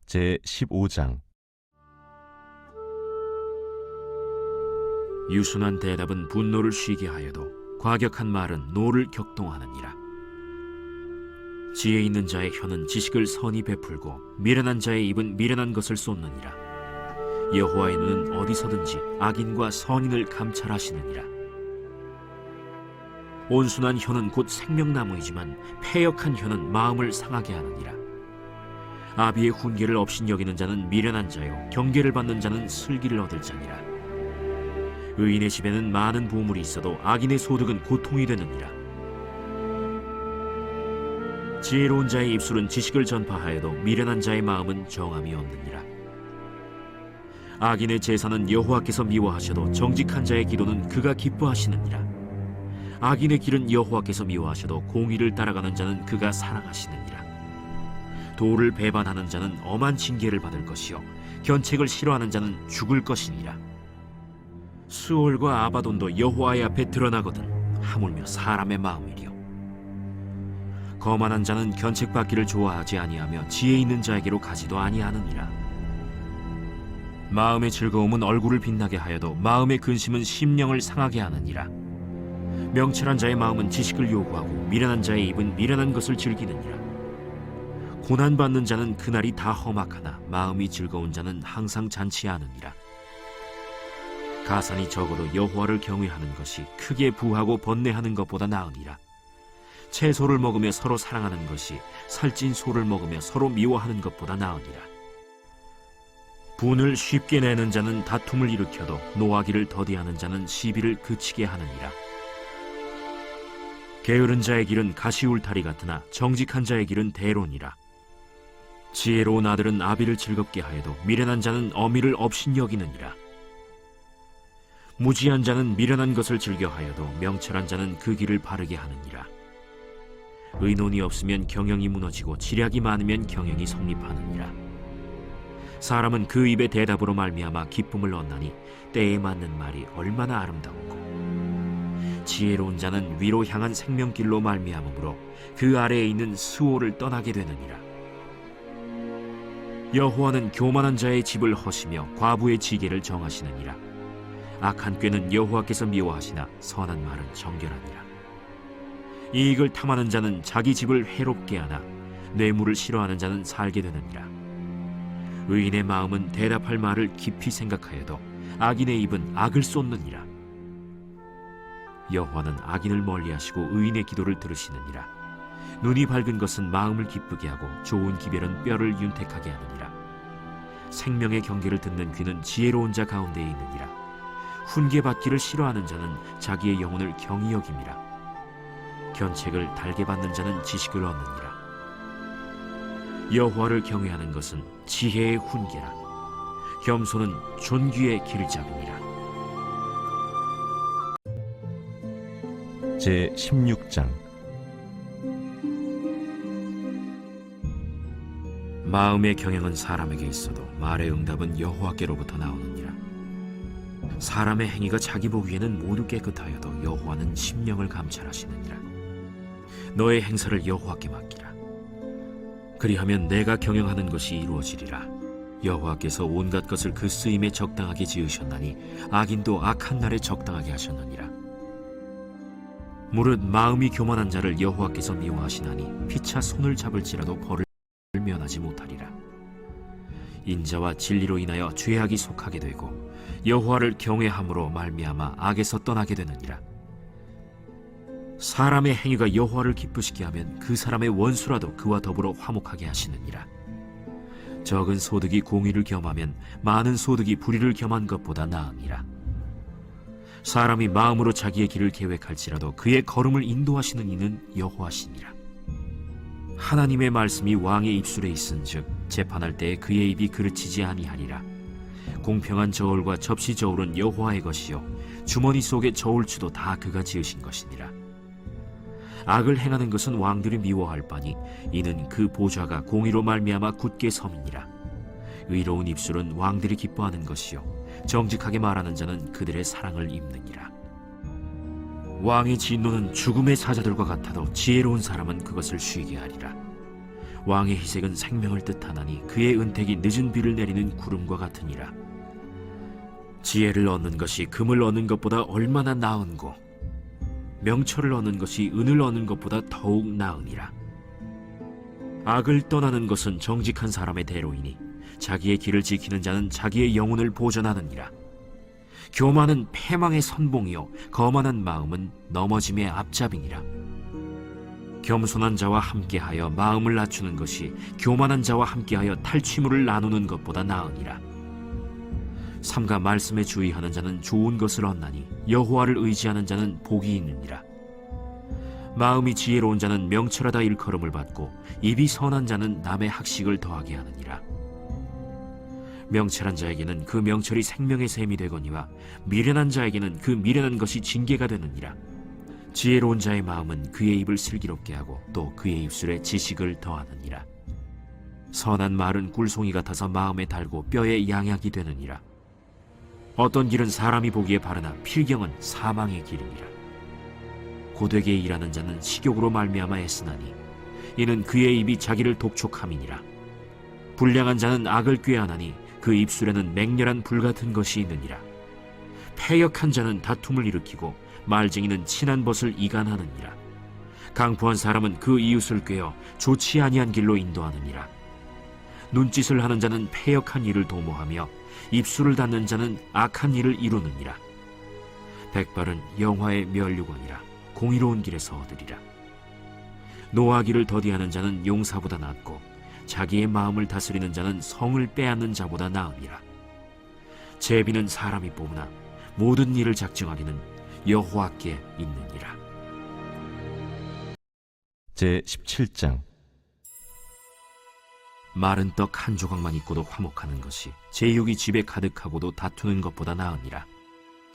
제15장. 유순한 대답은 분노를 쉬게 하여도 과격한 말은 노를 격동하느니라. 지혜 있는 자의 혀는 지식을 선히 베풀고 미련한 자의 입은 미련한 것을 쏟느니라. 여호와의 눈은 어디서든지 악인과 선인을 감찰하시느니라. 온순한 혀는 곧 생명나무이지만 패역한 혀는 마음을 상하게 하느니라. 아비의 훈계를 업신여기는 자는 미련한 자요 경계를 받는 자는 슬기를 얻을 자니라. 의인의 집에는 많은 보물이 있어도 악인의 소득은 고통이 되느니라. 지혜로운 자의 입술은 지식을 전파하여도 미련한 자의 마음은 정함이 없느니라. 악인의 제사는 여호와께서 미워하셔도 정직한 자의 기도는 그가 기뻐하시느니라. 악인의 길은 여호와께서 미워하셔도 공의를 따라가는 자는 그가 사랑하시느니라. 도를 배반하는 자는 엄한 징계를 받을 것이요 견책을 싫어하는 자는 죽을 것이니라. 수올과 아바돈도 여호와의 앞에 드러나거든 하물며 사람의 마음이리요. 거만한 자는 견책받기를 좋아하지 아니하며 지혜 있는 자에게로 가지도 아니하느니라. 마음의 즐거움은 얼굴을 빛나게 하여도 마음의 근심은 심령을 상하게 하느니라. 명철한 자의 마음은 지식을 요구하고 미련한 자의 입은 미련한 것을 즐기느니라. 고난받는 자는 그날이 다 험악하나 마음이 즐거운 자는 항상 잔치하느니라. 가산이 적어도 여호와를 경외하는 것이 크게 부하고 번뇌하는 것보다 나으니라. 채소를 먹으며 서로 사랑하는 것이 살찐 소를 먹으며 서로 미워하는 것보다 나으니라. 분을 쉽게 내는 자는 다툼을 일으켜도 노하기를 더디하는 자는 시비를 그치게 하느니라. 게으른 자의 길은 가시울타리 같으나 정직한 자의 길은 대론이라. 지혜로운 아들은 아비를 즐겁게 하여도 미련한 자는 어미를 업신여기느니라. 무지한 자는 미련한 것을 즐겨하여도 명철한 자는 그 길을 바르게 하느니라. 의논이 없으면 경영이 무너지고 지략이 많으면 경영이 성립하느니라. 사람은 그 입의 대답으로 말미암아 기쁨을 얻나니 때에 맞는 말이 얼마나 아름다웠고, 지혜로운 자는 위로 향한 생명길로 말미암으므로 그 아래에 있는 수호를 떠나게 되느니라. 여호와는 교만한 자의 집을 허시며 과부의 지계를 정하시느니라. 악한 꾀는 여호와께서 미워하시나 선한 말은 정결하니라. 이익을 탐하는 자는 자기 집을 해롭게 하나 뇌물을 싫어하는 자는 살게 되느니라. 의인의 마음은 대답할 말을 깊이 생각하여도 악인의 입은 악을 쏟느니라. 여호와는 악인을 멀리하시고 의인의 기도를 들으시느니라. 눈이 밝은 것은 마음을 기쁘게 하고 좋은 기별은 뼈를 윤택하게 하느니라. 생명의 경계를 듣는 귀는 지혜로운 자 가운데에 있느니라. 훈계받기를 싫어하는 자는 자기의 영혼을 경히 여김이라. 견책을 달게 받는 자는 지식을 얻느니라. 여호와를 경외하는 것은 지혜의 훈계라. 겸손은 존귀의 길잡이니라. 제16장. 마음의 경영은 사람에게 있어도 말의 응답은 여호와께로부터 나오느니라. 사람의 행위가 자기 보기에는 모두 깨끗하여도 여호와는 심령을 감찰하시느니라. 너의 행사를 여호와께 맡기라. 그리하면 내가 경영하는 것이 이루어지리라. 여호와께서 온갖 것을 그 쓰임에 적당하게 지으셨나니 악인도 악한 날에 적당하게 하셨느니라. 무릇 마음이 교만한 자를 여호와께서 미워하시나니 피차 손을 잡을지라도 벌을 면하지 못하리라. 인자와 진리로 인하여 죄악이 속하게 되고 여호와를 경외함으로 말미암아 악에서 떠나게 되느니라. 사람의 행위가 여호와를 기쁘시게 하면 그 사람의 원수라도 그와 더불어 화목하게 하시느니라. 적은 소득이 공의를 겸하면 많은 소득이 불의를 겸한 것보다 나으니라. 사람이 마음으로 자기의 길을 계획할지라도 그의 걸음을 인도하시는 이는 여호와시니라. 하나님의 말씀이 왕의 입술에 있은즉 재판할 때에 그의 입이 그르치지 아니하리라. 공평한 저울과 접시 저울은 여호와의 것이요 주머니 속의 저울추도 다 그가 지으신 것이니라. 악을 행하는 것은 왕들이 미워할 바니 이는 그 보좌가 공의로 말미암아 굳게 섬이니라. 의로운 입술은 왕들이 기뻐하는 것이요 정직하게 말하는 자는 그들의 사랑을 입느니라. 왕의 진노는 죽음의 사자들과 같아도 지혜로운 사람은 그것을 쉬게 하리라. 왕의 희색은 생명을 뜻하나니 그의 은택이 늦은 비를 내리는 구름과 같으니라. 지혜를 얻는 것이 금을 얻는 것보다 얼마나 나은고 명철을 얻는 것이 은을 얻는 것보다 더욱 나으니라. 악을 떠나는 것은 정직한 사람의 대로이니 자기의 길을 지키는 자는 자기의 영혼을 보전하느니라. 교만은 패망의 선봉이요 거만한 마음은 넘어짐의 앞잡이니라. 겸손한 자와 함께하여 마음을 낮추는 것이 교만한 자와 함께하여 탈취물을 나누는 것보다 나으니라. 삼가 말씀에 주의하는 자는 좋은 것을 얻나니 여호와를 의지하는 자는 복이 있느니라. 마음이 지혜로운 자는 명철하다 일컬음을 받고 입이 선한 자는 남의 학식을 더하게 하느니라. 명철한 자에게는 그 명철이 생명의 샘이 되거니와 미련한 자에게는 그 미련한 것이 징계가 되느니라. 지혜로운 자의 마음은 그의 입을 슬기롭게 하고 또 그의 입술에 지식을 더하느니라. 선한 말은 꿀송이 같아서 마음에 달고 뼈에 양약이 되느니라. 어떤 길은 사람이 보기에 바르나 필경은 사망의 길이니라. 고되게 일하는 자는 식욕으로 말미암아 애쓰나니 이는 그의 입이 자기를 독촉함이니라. 불량한 자는 악을 꾀하나니 그 입술에는 맹렬한 불 같은 것이 있느니라. 패역한 자는 다툼을 일으키고 말쟁이는 친한 벗을 이간하느니라. 강포한 사람은 그 이웃을 꾀어 좋지 아니한 길로 인도하느니라. 눈짓을 하는 자는 패역한 일을 도모하며 입술을 닫는 자는 악한 일을 이루느니라. 백발은 영화의 면류관이라 공의로운 길에서 얻으리라. 노하기를 더디하는 자는 용사보다 낫고 자기의 마음을 다스리는 자는 성을 빼앗는 자보다 나으니라. 제비는 사람이 뽑으나 모든 일을 작정하기는 여호와께 있느니라. 제17장. 마른 떡 한 조각만 있고도 화목하는 것이 제육이 집에 가득하고도 다투는 것보다 나으니라.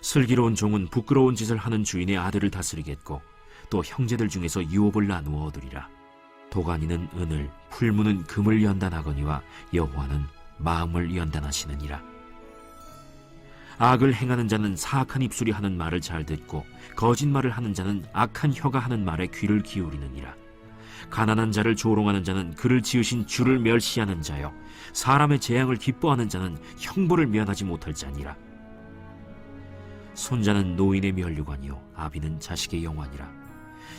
슬기로운 종은 부끄러운 짓을 하는 주인의 아들을 다스리겠고 또 형제들 중에서 유업을 나누어 얻으리라. 도가니는 은을, 풀무는 금을 연단하거니와 여호와는 마음을 연단하시느니라. 악을 행하는 자는 사악한 입술이 하는 말을 잘 듣고 거짓말을 하는 자는 악한 혀가 하는 말에 귀를 기울이느니라. 가난한 자를 조롱하는 자는 그를 지으신 주를 멸시하는 자요 사람의 재앙을 기뻐하는 자는 형벌을 면하지 못할 자니라. 손자는 노인의 면류관이요 아비는 자식의 영환이라.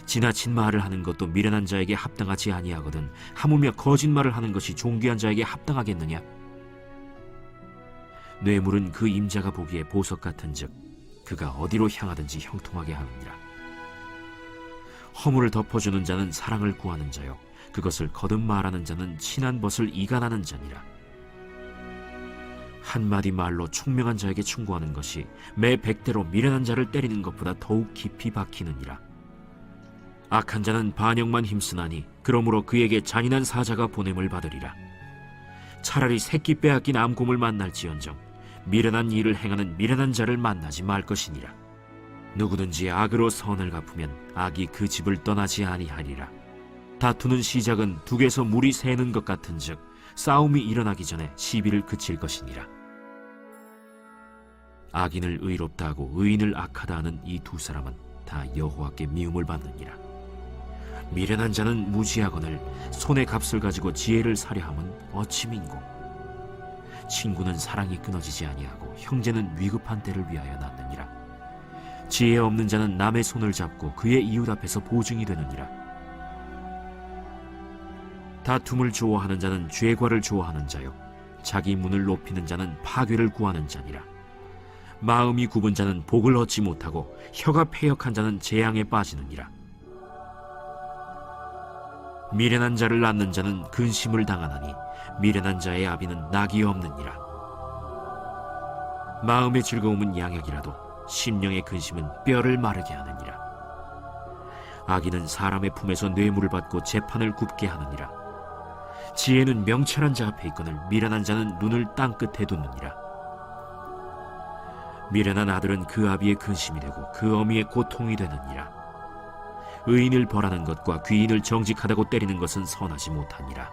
지나친 말을 하는 것도 미련한 자에게 합당하지 아니하거든 하물며 거짓말을 하는 것이 존귀한 자에게 합당하겠느냐. 뇌물은 그 임자가 보기에 보석 같은즉 그가 어디로 향하든지 형통하게 하느니라. 허물을 덮어주는 자는 사랑을 구하는 자요 그것을 거듭 말하는 자는 친한 벗을 이간하는 자니라. 한마디 말로 총명한 자에게 충고하는 것이 매 100대로 미련한 자를 때리는 것보다 더욱 깊이 박히느니라. 악한 자는 반역만 힘쓰나니 그러므로 그에게 잔인한 사자가 보냄을 받으리라. 차라리 새끼 빼앗긴 암곰을 만날지언정 미련한 일을 행하는 미련한 자를 만나지 말 것이니라. 누구든지 악으로 선을 갚으면 악이 그 집을 떠나지 아니하리라. 다투는 시작은 둑에서 물이 새는 것 같은즉 싸움이 일어나기 전에 시비를 그칠 것이니라. 악인을 의롭다 하고 의인을 악하다 하는 이 두 사람은 다 여호와께 미움을 받느니라. 미련한 자는 무지하거늘 손의 값을 가지고 지혜를 사려 함은 어찌 민고. 친구는 사랑이 끊어지지 아니하고 형제는 위급한 때를 위하여 낳느니라. 지혜 없는 자는 남의 손을 잡고 그의 이웃 앞에서 보증이 되느니라. 다툼을 좋아하는 자는 죄과를 좋아하는 자요 자기 문을 높이는 자는 파괴를 구하는 자니라. 마음이 굽은 자는 복을 얻지 못하고 혀가 패역한 자는 재앙에 빠지느니라. 미련한 자를 낳는 자는 근심을 당하나니 미련한 자의 아비는 낙이 없느니라. 마음의 즐거움은 양약이라도 심령의 근심은 뼈를 마르게 하느니라. 악인은 사람의 품에서 뇌물을 받고 재판을 굽게 하느니라. 지혜는 명철한 자 앞에 있거늘 미련한 자는 눈을 땅 끝에 두느니라. 미련한 아들은 그 아비의 근심이 되고 그 어미의 고통이 되느니라. 의인을 벌하는 것과 귀인을 정직하다고 때리는 것은 선하지 못하니라.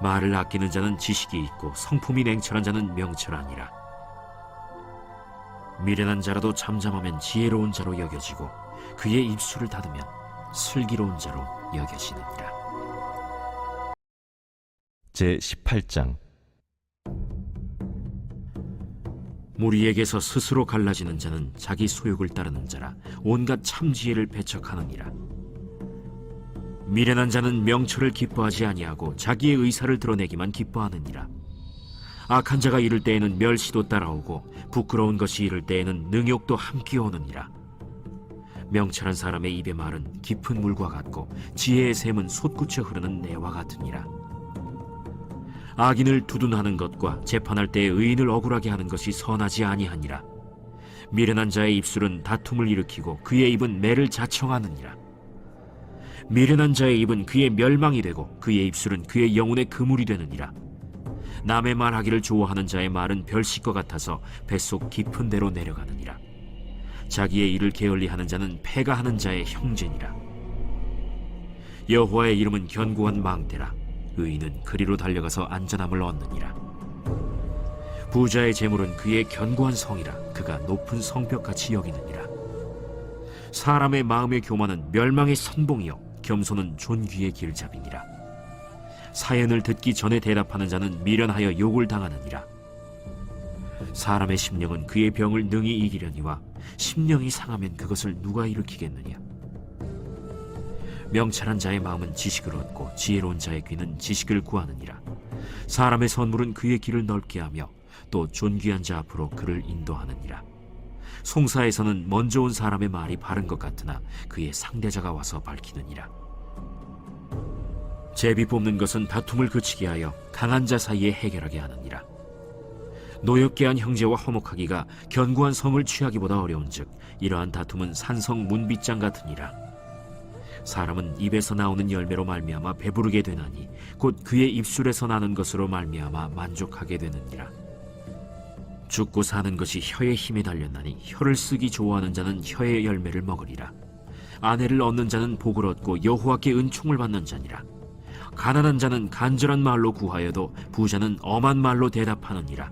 말을 아끼는 자는 지식이 있고 성품이 냉철한 자는 명철하니라. 미련한 자라도 잠잠하면 지혜로운 자로 여겨지고 그의 입술을 닫으면 슬기로운 자로 여겨지느니라. 제 18장 무리에게서 스스로 갈라지는 자는 자기 소욕을 따르는 자라 온갖 참지혜를 배척하느니라. 미련한 자는 명철을 기뻐하지 아니하고 자기의 의사를 드러내기만 기뻐하느니라. 악한 자가 이를 때에는 멸시도 따라오고 부끄러운 것이 이를 때에는 능욕도 함께 오느니라. 명철한 사람의 입의 말은 깊은 물과 같고 지혜의 샘은 솟구쳐 흐르는 내와 같으니라. 악인을 두둔하는 것과 재판할 때에 의인을 억울하게 하는 것이 선하지 아니하니라. 미련한 자의 입술은 다툼을 일으키고 그의 입은 매를 자청하느니라. 미련한 자의 입은 그의 멸망이 되고 그의 입술은 그의 영혼의 그물이 되느니라. 남의 말하기를 좋아하는 자의 말은 별식과 같아서 뱃속 깊은 데로 내려가느니라. 자기의 일을 게을리하는 자는 패가 하는 자의 형제니라. 여호와의 이름은 견고한 망대라. 의인은 그리로 달려가서 안전함을 얻느니라. 부자의 재물은 그의 견고한 성이라. 그가 높은 성벽같이 여기느니라. 사람의 마음의 교만은 멸망의 선봉이요 겸손은 존귀의 길잡이니라. 사연을 듣기 전에 대답하는 자는 미련하여 욕을 당하느니라. 사람의 심령은 그의 병을 능히 이기려니와 심령이 상하면 그것을 누가 일으키겠느냐. 명철한 자의 마음은 지식을 얻고 지혜로운 자의 귀는 지식을 구하느니라. 사람의 선물은 그의 길을 넓게 하며 또 존귀한 자 앞으로 그를 인도하느니라. 송사에서는 먼저 온 사람의 말이 바른 것 같으나 그의 상대자가 와서 밝히느니라. 제비 뽑는 것은 다툼을 그치게 하여 강한 자 사이에 해결하게 하느니라. 노엽게 한 형제와 화목하기가 견고한 성을 취하기보다 어려운즉 이러한 다툼은 산성 문빗장 같으니라. 사람은 입에서 나오는 열매로 말미암아 배부르게 되나니 곧 그의 입술에서 나는 것으로 말미암아 만족하게 되느니라. 죽고 사는 것이 혀의 힘에 달렸나니 혀를 쓰기 좋아하는 자는 혀의 열매를 먹으리라. 아내를 얻는 자는 복을 얻고 여호와께 은총을 받는 자니라. 가난한 자는 간절한 말로 구하여도 부자는 엄한 말로 대답하느니라.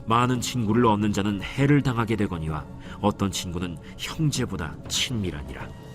많은 친구를 얻는 자는 해를 당하게 되거니와 어떤 친구는 형제보다 친밀하니라.